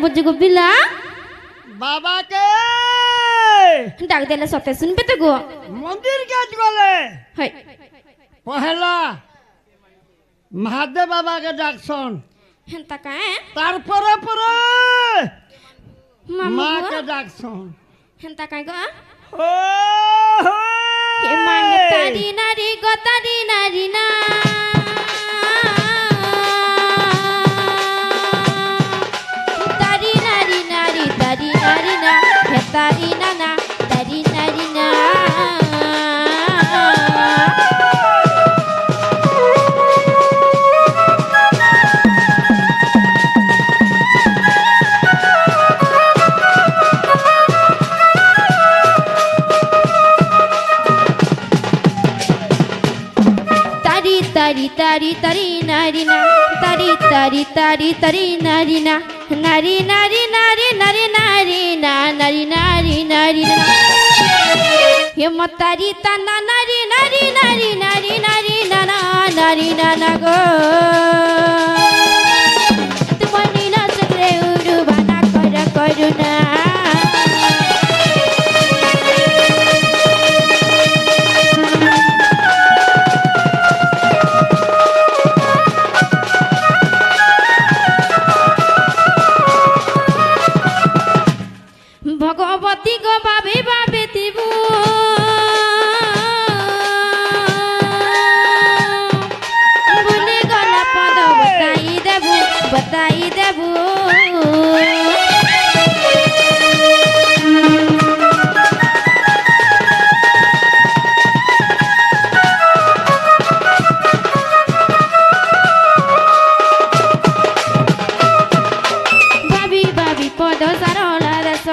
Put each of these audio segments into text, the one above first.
বুঝি গো বিলা বাবাকে ডাক দিলে সতে শুনবে তো গো মন্দির কাজ গলে হয় পহেলা মহাদেব বাবাকে ডাকছন হেনতা কায় তারপরে পরে মামু মাকে ডাকছন হেনতা কায় গো ও হে মাং তারি নারী গো তারি নারী না তারি নারী নারী তারি নারী না হে তারি না না তারি নারী না तारी तारी नारी ना तारी तारी तारी तारी नारी ना नारी नारी नारी नारी नारी ना नारी नारी नारी ना हे मतारी तना नारी नारी नारी नारी नारी ना ना नारी ना ना गो तुम्हारी ना चक्रे उड़ू बना कर करुणा भगवती गो बाबे बाबे दिबू भूले गला पद बताई देबू बाबी बाबी पद सारला दस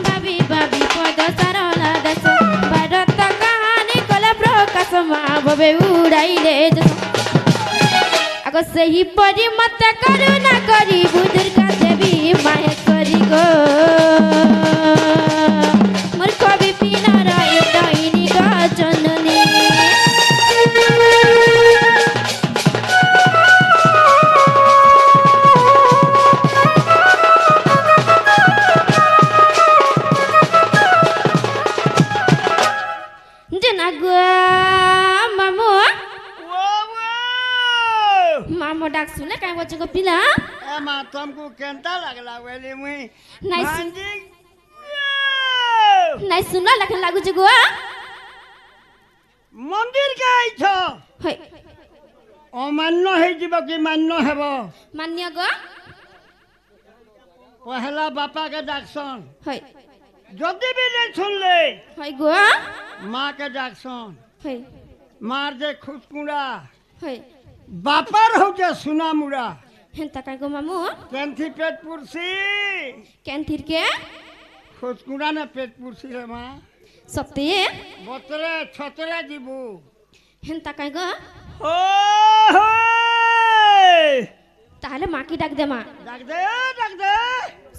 बाबी बाबी पद सारला दस भारत कहानी कला प्रकाश मावे उड़ाइले आगो सही परी मत करुणा करी दुर्गा देवी माहेश्वरी गो मोर कवि पिना राय डाइनी गो जननी मामो डाक सुने काय बच्चे को पिला ए मा तुमको केंता लागला वेली मुई नहीं सुना लखन लागू जगो मंदिर के आइछ होय अमान्य हे जीव कि मान्य हेबो मान्य गो पहला बापा के डाकसन होय जदी भी नहीं सुनले होय गो माँ के डाकसन होय मार जे खुसकुड़ा होय बापर हो जे सुना मुड़ा हेंता काय गो मामू केंथी पेट पुरसी केंथिर के खुसकुड़ा ने पेट पुरसी रे माँ सत्ते बतरे छतरे जीबू हेंता काय गो ओ होय ताहले माँ की डाक दे माँ डाक दे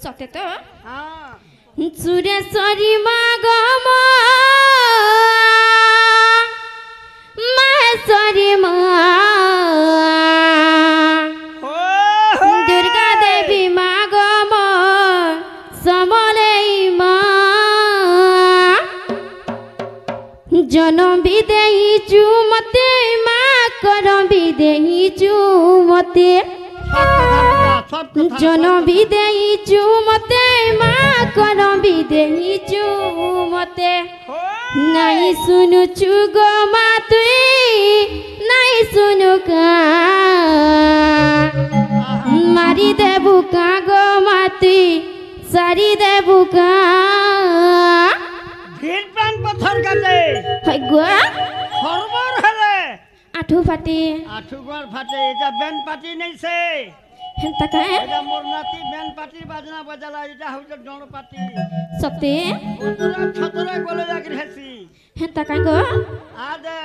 सत्ते तो हाँ सुरेश्वरी माँ गो महेश्वरी माँ दुर्गा देवी माँ गो समलेई माँ जनम भी देही चुमते माँ करम भी देही चुमते जनम भी देही चुमते माँ करम भी देही चुमते नहीं सुनु चुगो माँ तुई नहीं सुनु का मारी देबू का गो माती सारी देबू का भीड़ पान पत्थर काटे है गो हरबर हले आठू फाटी आठू गोर फाटे এটা বেন পাটি नहीं से हेंता का এটা मोर नाती बेन पाटी बाजना बजाला এটা হইছে ডণ পাটি सत्ते छतरे गोले जाके हेसी हेंता का गो आ दे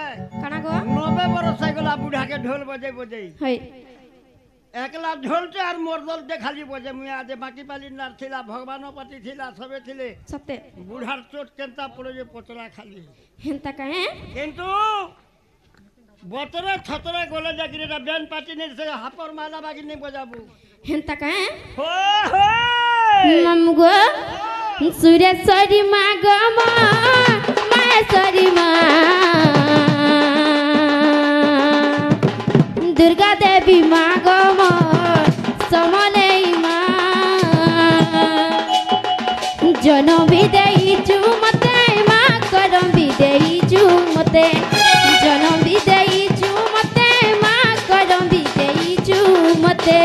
काना गो 90 बरस गला बुढ़ा के ढोल बजे बजे है একলা ঢোলতে আর মোর দলতে খালি বজে মুই আজ বাকি পালি নার ছিলা ভগবানও পাটি ছিলা সবে ছিলে सत्ते বুড়ার চোট কেনতা পড়ে যে পতরা খালি हेंता का কিন্তু বতরে ছতরে গলে যাকি এটা বেন পাটি নেই সে হাপর মালা বাকি নেই বজাবু हेंता का हो মামগো সুরেশ্বরী মা গো মায়েশ্বরী মা দুর্গা দেবী মা গো সমলেই মা জনম বিদেইছু মতে মা করম বিদেইছু মতে জনম বিদেইছু মতে মা করম বিদেইছু মতে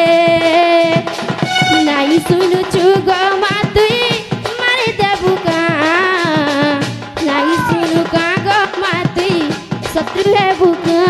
নাই শুনুছু গো মা তুই মারি দেবু কা নাই শুনু কা গো মা তুই শত্রু হেবু কা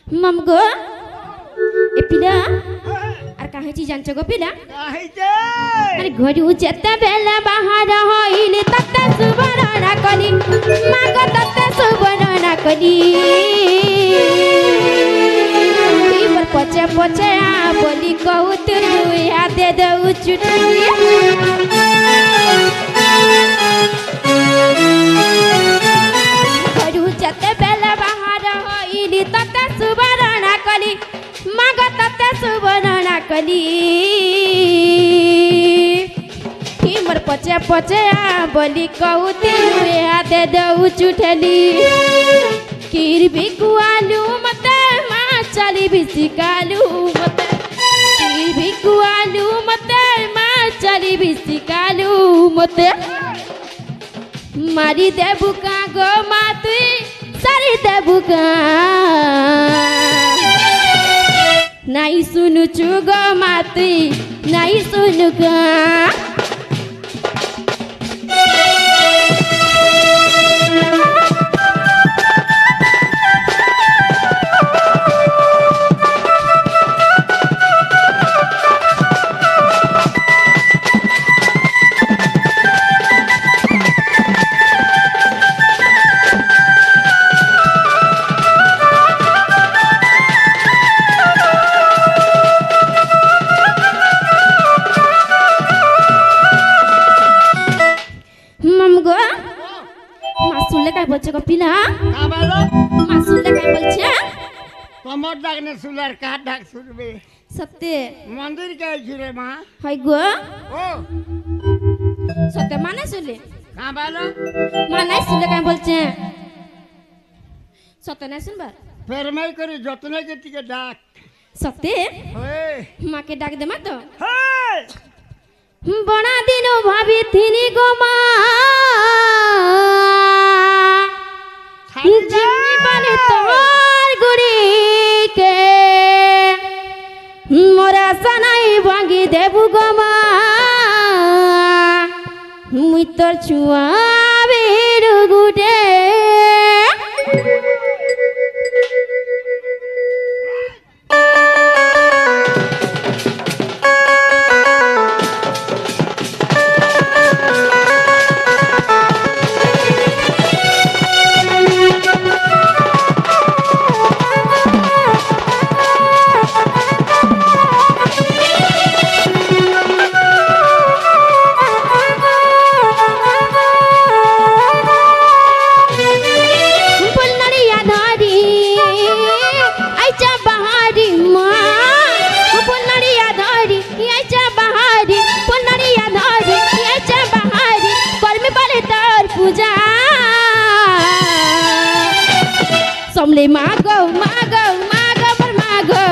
মামগো এ পিলা আর কাহিছি জানছো গো পিলা কাহিছে আরে ঘড়ি যেতে বেলা বাহার হইলে ততে সুবর্ণা কলি মাগো ততে সুবর্ণা কলি ইবর পছে পছে বলি কহু তুই হাতে দউ চুটি ঘড়ি যেতে বেলা বাহার হইলে ততে সুবর্ণা কলি মাগো ততে সুবর্ণা কলি মোর পছে পছে বলি কৌতে হাতে দউ চুঠেলি কিরবি কুয়ালু মতে মা চালি বিশিকালু মতে কিরবি কুয়ালু মতে মা চালি বিশিকালু মতে মারি দেবু কা গো মা তুই সারি দেবু কা নাই শুনুছু গো মা তুই নাই শুনু কা বলছে কপিলা মাসুল দেখাই বলছে তোমার ডাক না শুলার কার ডাক শুনবে সত্যি মন্দির গেছি রে মা হয় গো ও সত্যি মানে শুলে কাবালো মানে শুলে কাই বলছে সত্যি না শুনবার ফেরমাই করে যত্ন কেটিকে ডাক সত্যি ওই মাকে ডাক দে মা তো হেই বড়া দিন ভাবি থিনি গো মা জীবনে তোর গুড়ি কে মোরা সানাই ভাঙ্গি দেবু গো মা মুই তোর ছুয়া বেরু গুটে সমলে মাগো মাগো মাগো মোর মাগো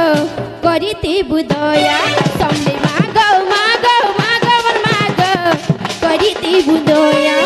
করিতে বুদয়া সমলে মাগো মাগো মাগো মোর মাগো করিতে বুঝয়া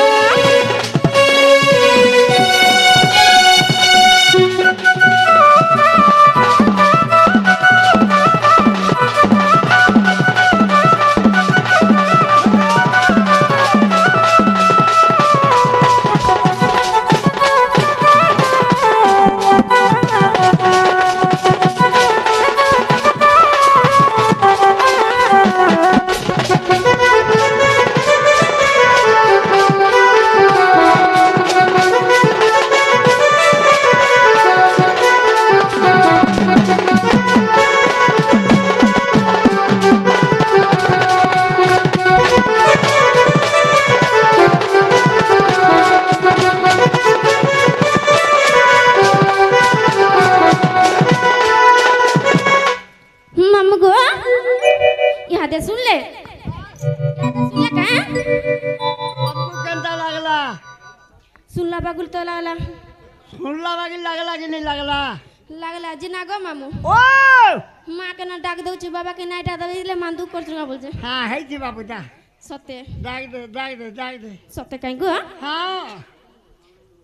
सुनले का हमको केंता लागला सुनला बागुल तो लागला सुनला बागी लागला कि नहीं लागला लागला जिना गो मामू ओ माँ के ना डाक दउची बाबा के नाइटा दइले मान दुख करछुना बोलछे हां हेती बाबूटा सत्य डाक दे सत्य काई गो हां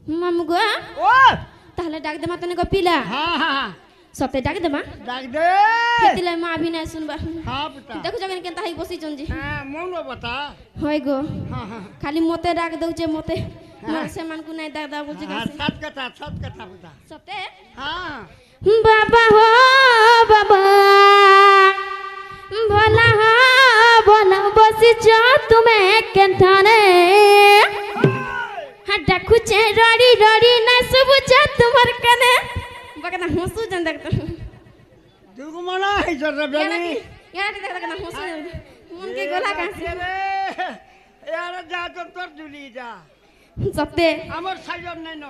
मामू गो ओ ताहले डाक दे मा तने गो पिला हां सत्य डाक दे मा डाक दे हेतिले मा अभी ना सुनबा हां पुता देखु जगन केनता हई बसी चंजी हां मोनो बता होय गो हां खाली मोते डाक दउचे मोते से मान को नाइ डाक दा बोलछे हां सत कथा पुता सत्य हां बाबा हो बाबा भला हो भला बसी जा तुम्हें केंथाने हड्डा खुचे रड़ी रड़ी ना सुबुचा तुम्हार कने बकना हंसू जन देखता दुगु मना है जर बेली यार देखता ना हंसू मन के गोला का यार जा तो तोर जुली जा सत्य আমার সাইজর নাই ন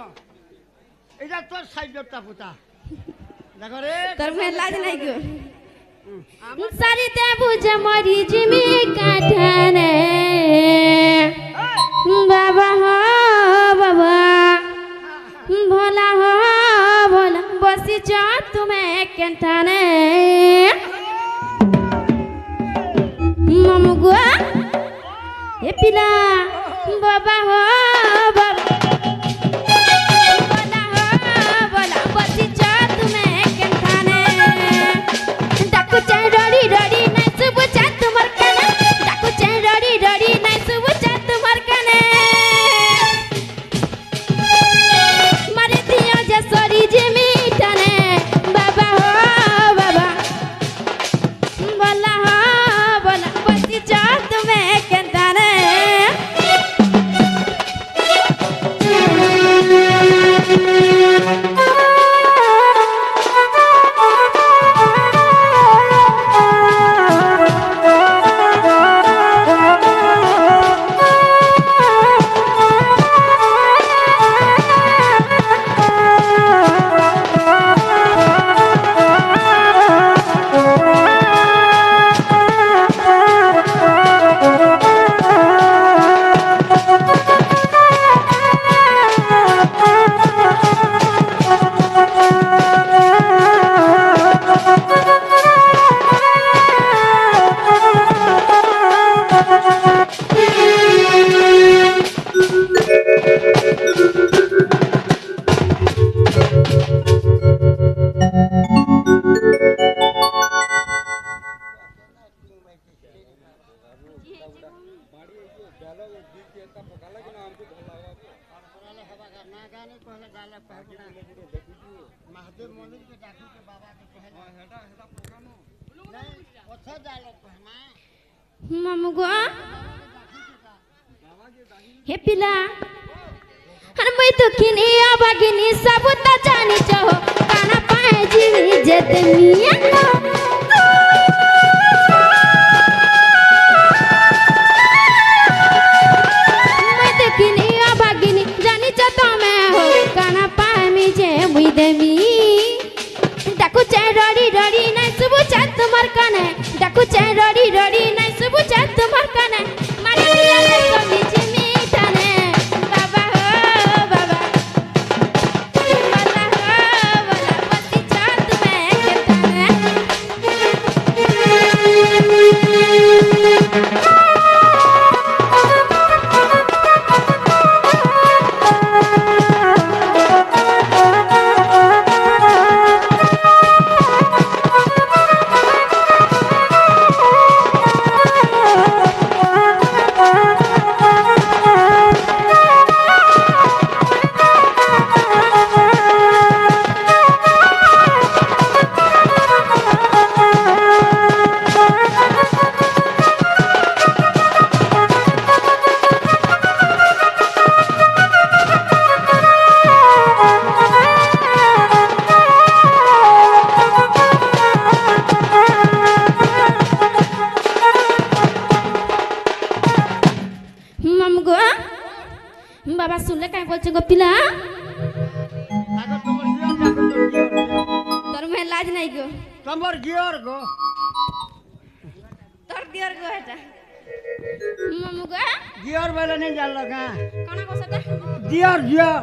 এটা তোর সাইজরটা পুতা দেখো রে তোর মে লাজ নাই গো সারিতে বুঝে মরি জিমি কাঠানে বাবা হো বাবা ভোলা হো ভোলা বসি চ তুমি কেনঠানে মামু গো এ পিলা বাবা হো বাবা ভোলা হো ভোলা বসি চ তুমি কেনঠানে ডাকু চাই রড়ি রড়ি নাই সুবু চা তোমার কানে ডাকু চাই রড়ি রড়ি নাই সুবু চা তোমার কানে মারে দিও যে সরি যে মিটানে বাবা হো বাবা ভোলা হো ভোলা বসি চ তুমি কেনঠানে महादेव मंदिर के डाकू के बाबा के कहला हेडा हेडा पकानो नहीं ओछा डायलॉग कहमा मामू गो हे पिला हर मैं तो किनी आबागिनी सब ता जानी चाहो काना पाए जीवी जद मिया मैं तो किनी आबागिनी जानी चाहता मैं हो काना पाए मी जे मुई देमी डाकू चाय रड़ी रड़ी नहीं सुबु चाय तुम्हार काने डाकू चाय रड़ी रड़ी नहीं सुबु चाय तुम्हार काने मारे दिया ले सभी जिमी थाने बाबा हो बाबा भला हो भला बसी चाय तुम्हें के थाने বাবা শুনলে কাই বলছে গপিলা আগো তোমার গিয়র দেখো তোর গিয়র তোর মে লাজ নাই গো তোমার গিয়র গো তোর দিয়র গো এটা মামু গো গিয়র বলে नहीं जानलो का কোনা কসটা दियर दियर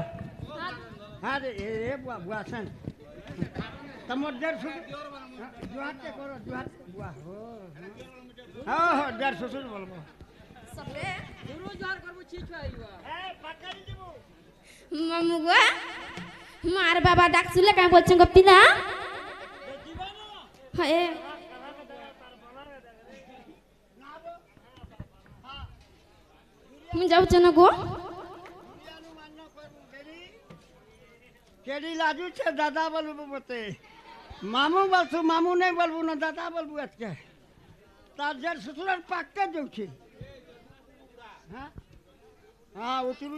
हाँ रे ए बुआ बुआ सन तमोर देर सुन जुहात के करो जुहात बुआ हो हाँ हाँ देर सुन बोलबो सबरे रोज जोर करबो ठीक आइबा ए पकड़ दिबो মামু গো মার বাবা ডাক শুনলে কাই বলছে গপিলা হ্যাঁ যাওছ না গো केडी लाजू छे दादा बोलबो बते मामू बोलसु मामू नहीं बोलबो ना दादा बोलबो के तार जर ससुर पक्का जाऊ छे हां हां उतरू